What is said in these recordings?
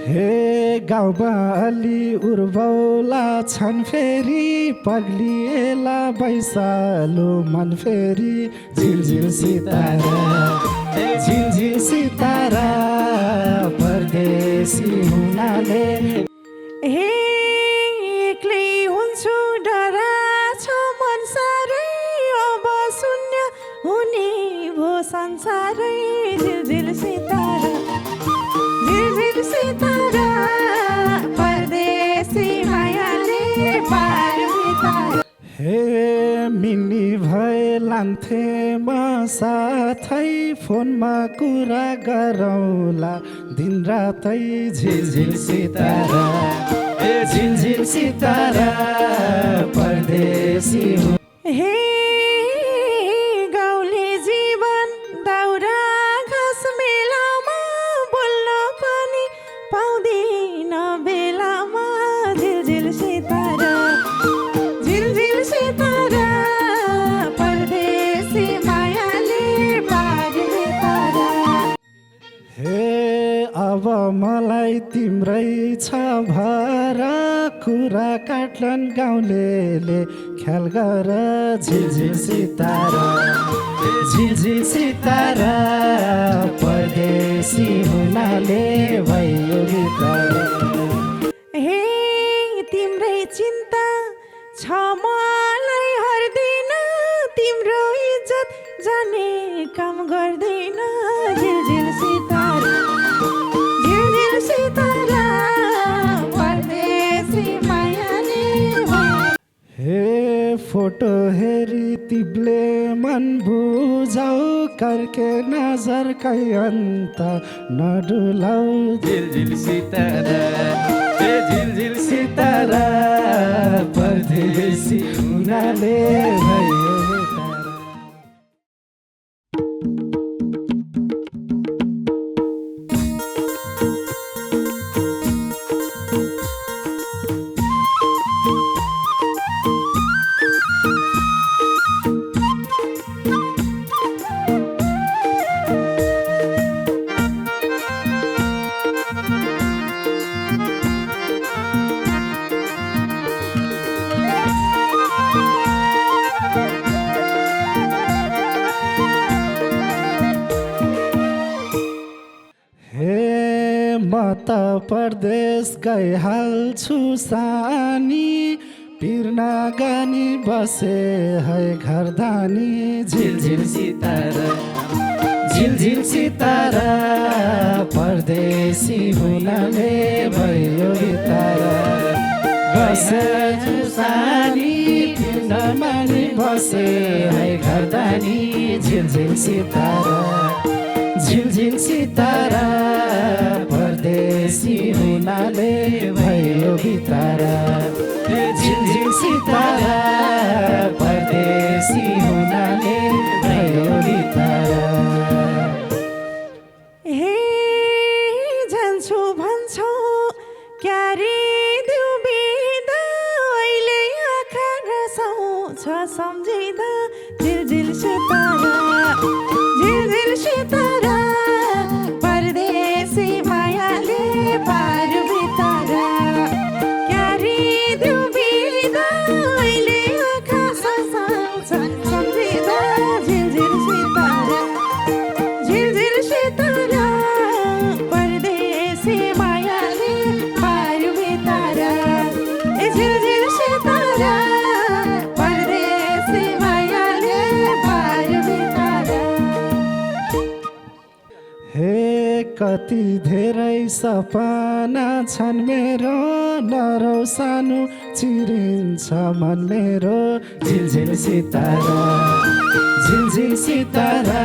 हे गाउँमा अलि उर्बौला छन् फेरि पग्लिएला बैसालो मन फेरि झिलझिल सितारा झिलझिल सितारा परदेशी हुनाले हे एक्लै हुन्छु डरा छ मन साह्रै अब शून्य हुने भो संसारै झिलझिल सितारा झिलझिल सितारा परदेशी मायाले पार बितारा हे मिनी भए लान्थे म साथै फोनमा कुरा गरौँला दिन रातै झिलझिल सितारा झिलझिल सितारा परदेशी हे गाउँले जीवन दाउरा घाँस मेलामा बोल्न पनि पाउँदिन बेलामा झिलझिल सितारा झिलझिल सितारा परदेशी मायाले पार बितारा हे अब मलाई तिम्रै छ भर कुरा काट्लन गाउँलेले ख्याल गर झिलझिल सितारा झिलझिल सितारा परदेशी हुनाले भयो बितारा हे तिम्रै चिन्ता छ मलाई हर दिन तिम्रो इज्जत जाने काम गर्दैन झिलझिल सितारा झिलझिल सितारा परदेशी मायाले हे फोटो हेरी तिब्ले मन बुझाउ करके नजर कै अन्त नडुलाउ झिलझिल सितारा झिलझिल सितारा परदेशी हुनाले भयो बितारा म त परदेश गइहाल्छु सानी पिर्ना गानी बसे है घरदानी झिलझिल सितारा झिलझिल सितारा परदेशी हुनाले भयो बितारा बसे सानी पिर्ना गानी बसे है घरदानी झिलझिल सितारा झिलझिल सितारा परदेशी हुनाले भयो बितारा झिलझिल सितारा परदेशी हुनाले भयो बितारा हे जान्छु भन्छौ क्यारे देऊ बिदा अहिले आँखा रसाउँछ सम्झिँदा झिलझिल सितारा झिलझिल सितारा परदेशी मायाले पार बितारा क्यारे देऊ बिदा अहिले आँखा रसाउँछ सम्झिँदा झिलझिल सितारा झिलझिल सितारा परदेशी मायाले पार बितारा ए झिलझिल सितारा परदेशी मायाले पार बितारा हे कति धेरै सपना छन् मेरो नरौ सानो चिरिन्छ मन मेरो झिलझिल सितारा झिलझिल सितारा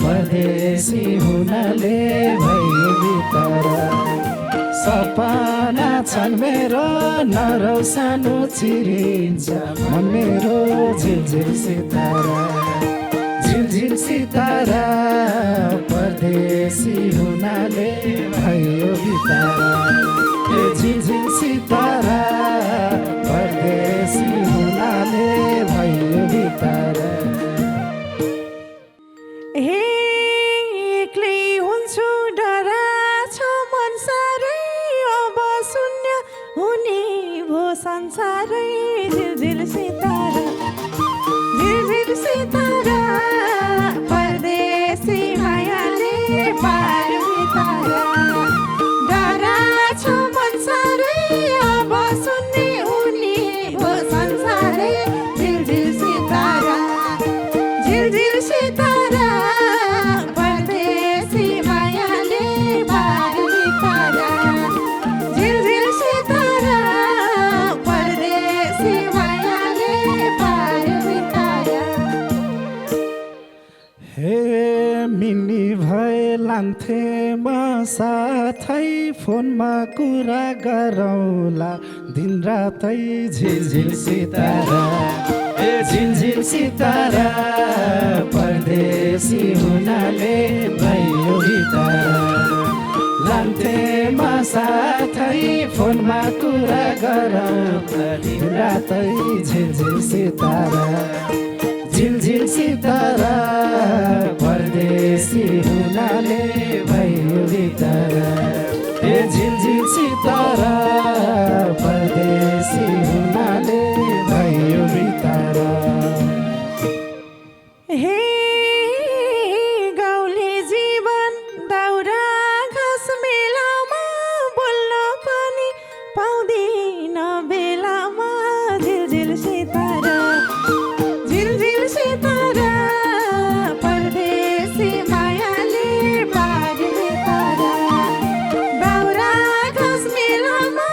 परदेशी हुनाले भयो बितारा सपना छन् मेरो नरौ सानो चिरिन्छ मन मेरो झिलझिल सितारा झिलझिल सितारा परदेशी हुनाले भयो बितारा झिलझिल सितारा परदेशी हुनाले भयो बितारा हे एक्लै हुन्छु डरा छ मन साह्रै संसारै झिलझिल सितारा झिलझिल सितारा परदेशी मायाले पार बितारा डरा छ मनसारै अब सुन्ने उनी हो संसारै झिलझिल सितारा झिलझिल सितारा परदेशी मायाले पार बितारा झिलझिल सितारा परदेशी मायाले पार बितारा। हे मिनी भए लान्थे म साथै फोनमा कुरा गरौँला दिनरातै झिलझिल सितारा ए झिलझिल सितारा परदेशी हुनाले भयो बितारा लान्थे म साथै फोनमा कुरा गरौँला दिनरातै झिलझिल सितारा झिलझिल सितारा परदेशी हुनाले भयो बितारा ए झिलझिल सितारा परदेशी हुनाले भयो बितारा। हे गाउँले जीवन दाउरा घाँस मेलामा बोल्न पनि पाउँदिन बेलामा झिलझिल सितारा झिलझिल सितारा परदेशी मायाले पार बितारा दाउरा घाँस मेलामा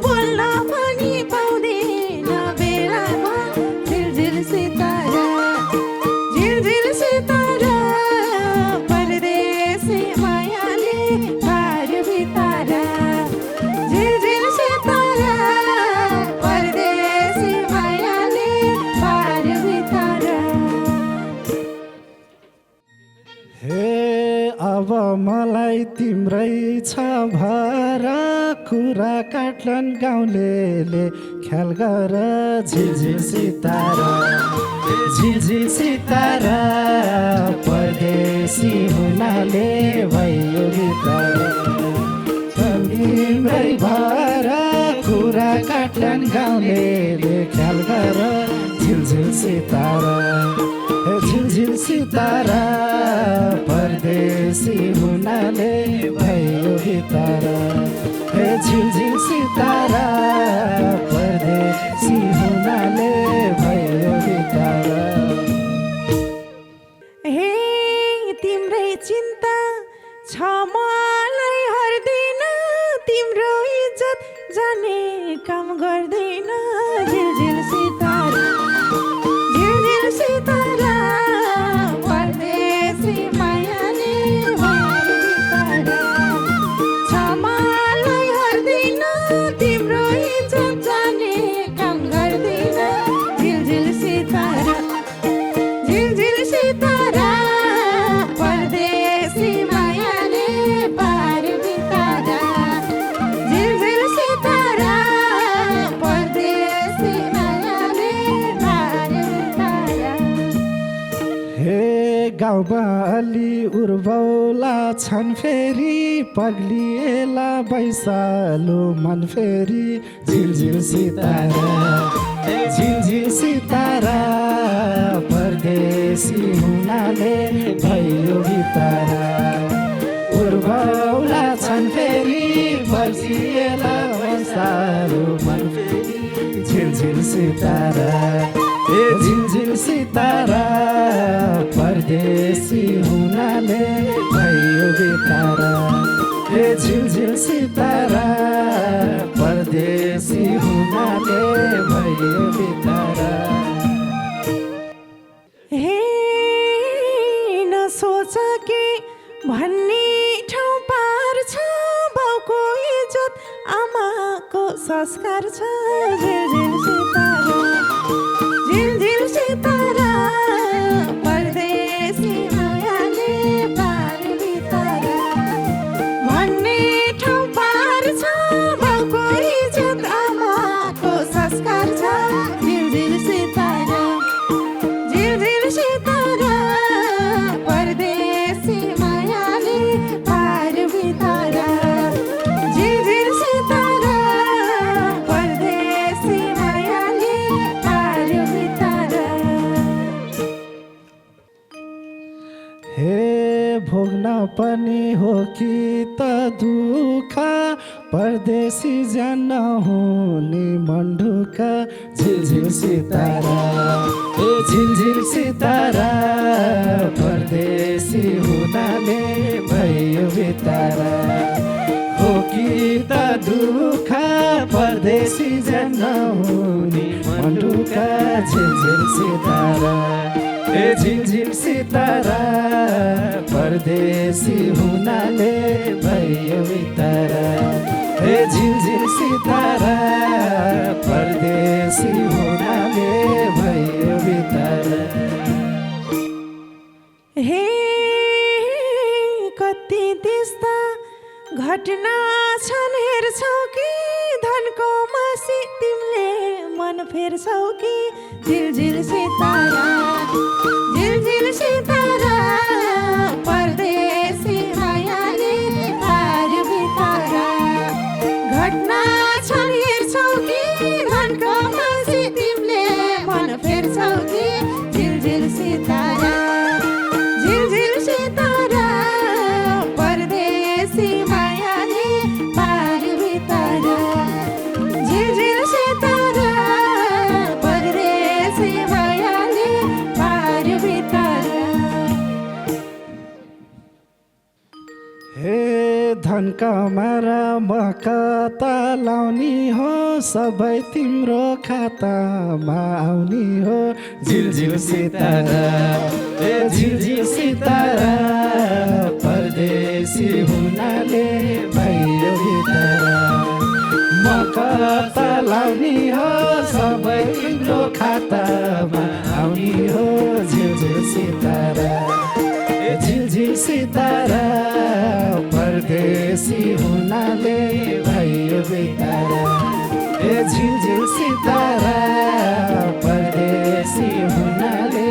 बोल्न पनि पाउँदिन बेलामा झिलझिल सितारा झिलझिल सितारा परदेशी मायाले पार बितारा झिलझिल सितारा परदेशी मायाले पार बितारा। हे अब मलाई तिम्रै छ भरा कुरा काट्लन गाउँलेले ख्याल गर झिलझिल सितारा झिलझिल सितारा परदेशी हुनाले भयो बितारा तिम्रै भरा कुरा काट्लन गाउँलेले ख्याल गर झिलझिल सितारा झिलझिल सितारा परदेशी हुनाले भयो बितारा हे झिलझिल सितारा परदेशी हुनाले भयो बितारा। हे तिम्रै चिन्ता छ मलाई हर दिन तिम्रो इज्जत जाने काम गर्दैन झिलझिल सितारा झिलझिल सितारा परदेशी मायाले पार बितारा छ मलाई हर दिन तिम्रो इज्जत जाने काम गर्दैन झिलझिल सितारा झिलझिल सितारा परदेशी मायाले पार बितारा झिलझिल सितारा परदेशी मायाले पार बितारा। हे गाउँबाली उर्बौला छन् फेरि पग्लिएला बैसालो मन फेरि झिलझिल सितारा झिलझिल सितारा परदेशी हुनाले भयो बितारा उर्बौला छन् फेरि पग्लिएला बैसालो मन फेरि झिलझिल सितारा ए झिलझिल सितारा परदेशी हुनाले भयो बितारा ए झिलझिल सितारा परदेशी हुनाले भयो बितारा। हे नसोच कि भन्ने ठाउँ पार छ बाउको इज्जत आमाको संस्कार छ झिलझिल सितारा झिलझिल सितारा परदेशी मायाले पार बितारा भन्ने ठाउँ पार छ बाउको इज्जत आमाको संस्कार छ झिलझिल सितारा झिलझिल सितारा परदेशी मायाले पार बितारा झिलझिल सितारा परदेशी पनि हो कि त दुःख परदेशी जान हुने मन्डुका झिलझिल सितारा ए झिलझिल सितारा परदेशी हुनाले भयो बितारा हो कि त दुःख परदेशी जान हुने मन्डुका झिलझिल सितारा ए झिलझिल सितारा परदेशी हुनाले भयो बितारा ए झिलझिल सितारा परदेशी हुनाले भयो बितारा हे कति त्यस्ता घटना छन् हेर्छौ कि धनको मासी तिमीले मन फेर्छौ कि झिलझिल सितारा झिलझिल सितारा परदेशी मायाले पार बितारा घटना छन् हेर्छौ कि धनको मासी तिमीले मन फेर्छौ कि झिलझिल सितारा झिलझिल सितारा परदेशी मायाले पार बितारा झिलझिल सितारा परदेशी मायाले पार बितारा हे धन कमारा म कता लाउने हो सबै तिम्रो खातामा आउने हो झिलझिल सितारा ए झिलझिल सितारा परदेशी हुनाले भयो बितारा म कता लाउने हो सबै तिम्रो खातामा आउने हो झिलझिल सितारा ए झिलझिल सितारा परदेशी हुनाले भयो बितारा ए झिलझिल सितारा परदेशी हुनाले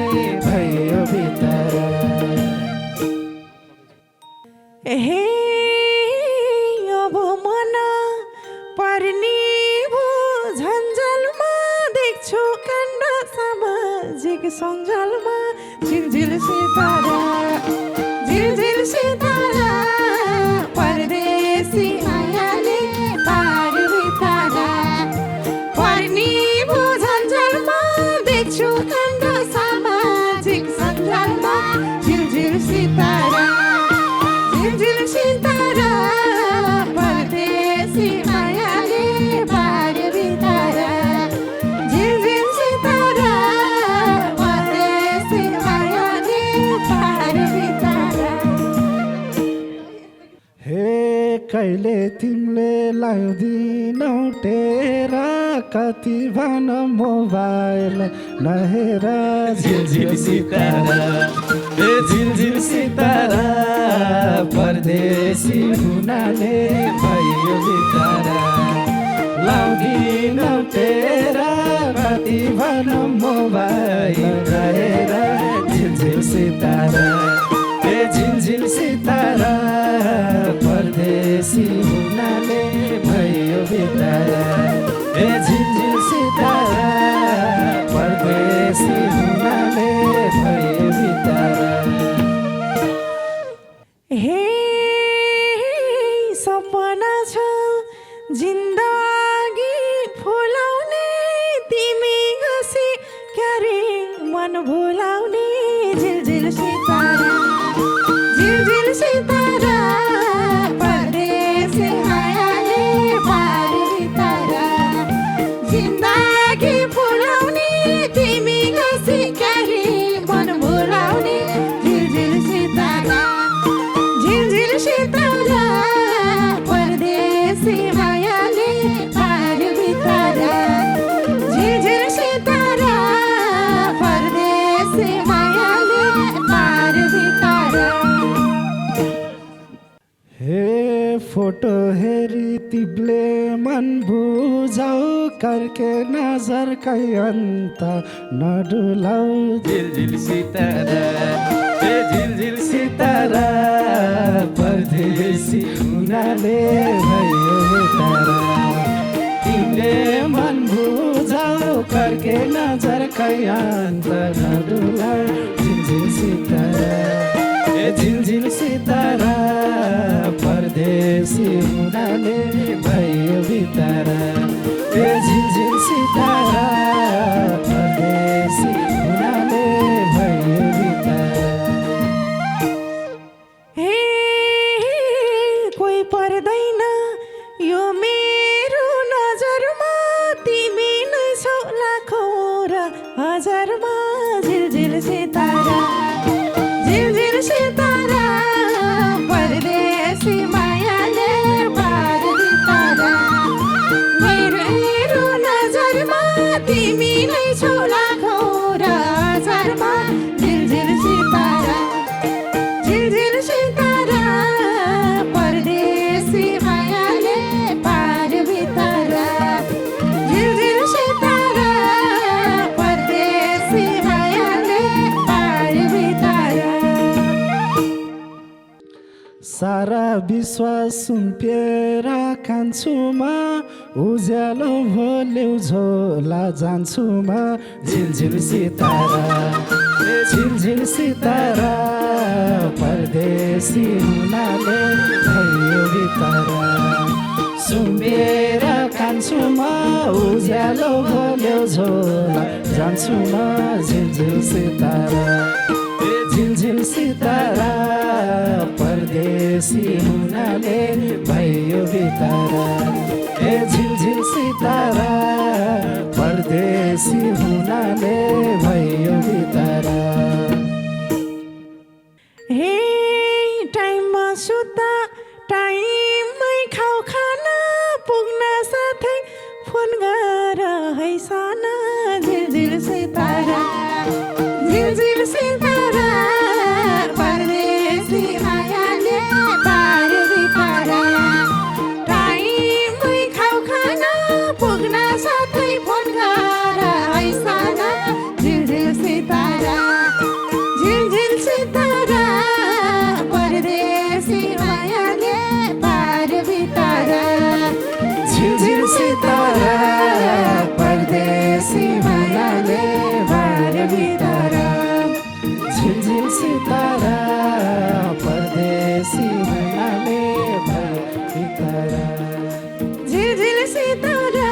भयो बितारा हे अब मन पर्ने भो झन्झलमा देख्छु काण्ड सामाजिक सञ्जालमा झिलझिल सितारा झिलझिल सितारा परदेशी मायाले पार बितारा पर्ने भो झन्झलमा देख्छु काण्ड सामाजिक सञ्जालमा झिलझिल सितारा झिलझिल सितारा परदेशी मायाले पार बितारा झिलझिल सितारा परदेशी मायाले पार बितारा हे कहिले तिमीले लाउँदिनौ टेरा कति भन मोबाइल नहेर झिलझिल सितारा ए झिलझिल सितारा परदेशी हुनाले भयो बितारा लाउँदिनौ टेरा कति भन मोबाइल नहेर झिलझिल सितारा ए झिलझिल सितारा परदेशी हुनाले भयो बितारा ए झिलझिल सितारा परदेशी हुनाले भयो बितारा हे सपना छ जिन्दगी फुलाउने तिमी घसी क्यारे मन भुलाउने झिलझिल सितारा झिलझिल सितारा परदेशी मायाले पार बितारा जिन्दगी फुलाउने तिमी घसी क्यारे मन भुलाउने झिलझिल सितारा झिलझिल सितारा परदेशी मायाले पार बितारा झिलझिल सितारा परदेशी मायाले पार बितारा हे फोटो हेरी तिमीले मन बुझाऊ करके नजर कै अन्त नडुलाऊ झिलझिल सितारा ए झिलझिल सितारा परदेशी हुनाले भयो बितारा तिमीले मन बुझाऊ करके नजर कै अन्त नडुलाऊ झिलझिल सितारा ए झिलझिल सितारा हुनाले भयो बितारा ए झिलझिल सितारा परदेशी हुनाले भयो बितारा हे कोही पर्दैन यो मेरो नजरमा तिमी नै छौ लाखौँ र हजारमा झिलझिल सितारा झिलझिल सितारा परदेशी मायाले पार बितारा मेरो नजरमा तिमी नै छौ लाखौँ र हजारमा झिलझिल सितारा झिलझिल सितारा परदेशी मायाले पार बितारा झिलझिल सितारा परदेशी मायाले पार बितारा सारा विश्वास सुम्पिएर कान्छुमा उज्यालो भोल्यौ झोला जान्छुमा झिलझिल सितारा झिलझिल सितारा परदेशी हुनाले भयो बितारा सुम्पिएर कान्छुमा उज्यालो भोल्यौ झोला जान्छुमा झिलझिल सितारा झिलझिल सितारा परदेशी हुनाले भयो बितारा ए झिलझिल सितारा परदेशी हुनाले भयो बितारा हे टाइममा सुत्दा टाइममै खाऊ खाना पुग्न साथै फोन गर है साना झिलझिल सितारा झिलझिल सितारा परदेशी मायाले पार बितारा टाइममै खाऊ खाना पुग्न साथै फोन गर है साना झिलझिल सितारा झिलझिल सितारा परदेशी मायाले पार बितारा झिलझिल सितारा परदेशी मायाले पार बितारा झिलझिल सितारा परदेशी मायाले भयो बितारा झिलझिल सितारा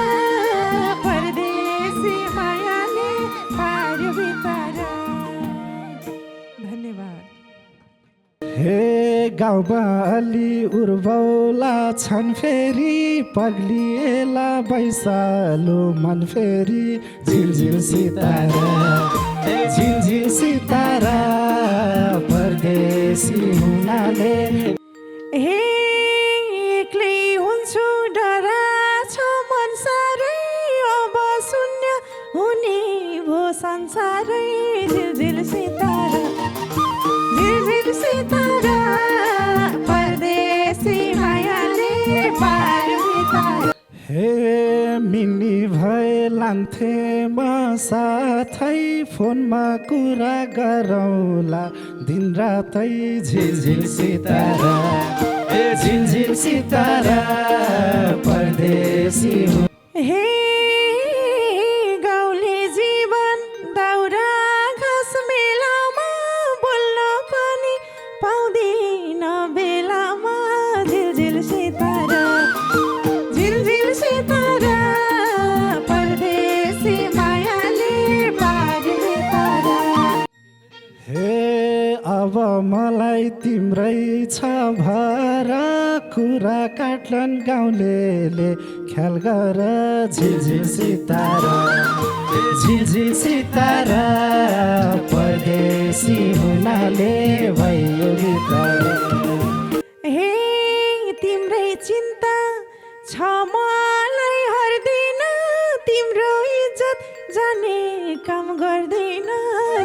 परदेशी मायाले पार बितारा धन्यवाद हे गाउँमा अलि उर्बौला छन् फेरि पग्लिएला बैसालो मन फेरि झिलझिल सितारा झिलझिल सितारा परदेशी हुनाले हे एक्लै हुन्छु डरा छ मन साह्रै अब शून्य हुने भो संसारै झिलझिल सितारा झिलझिल सितारा परदेशी मायाले पार बितारा हे मिल्ने भए लान्थे म साथै फोनमा कुरा गरौँला दिनरातै झिलझिल सितारा ए झिलझिल सितारा परदेशी हे गाउँले जीवन दाउरा घाँस मेलामा बोल्न पनि पाउँदिन बेलामा झिलझिल सितारा झिलझिल सितारा परदेशी मायाले पार बितारा हे अब मलाई तिम्रै छ भर कुरा काट्लन गाउँलेले ख्याल गर झिलझिल सितारा झिलझिल सितारा परदेशी हुनाले भयो बितारा हे तिम्रै चिन्ता छ मलाई हर दिन तिम्रो इज्जत जाने काम गर्दैन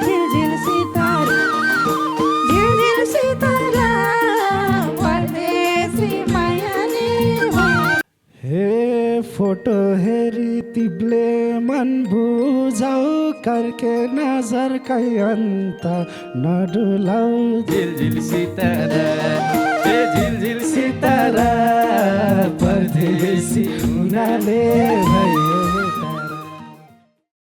झिलझिल सितारा झिलझिल सितारा परदेशी मायाले हे फोटो हेरी तिब्ले मन बुझाऊ करके नजर कहीं अंत न डुलाऊ झिलझिल सितारा झिलझिल सितारा परदेशी हुनाले भयो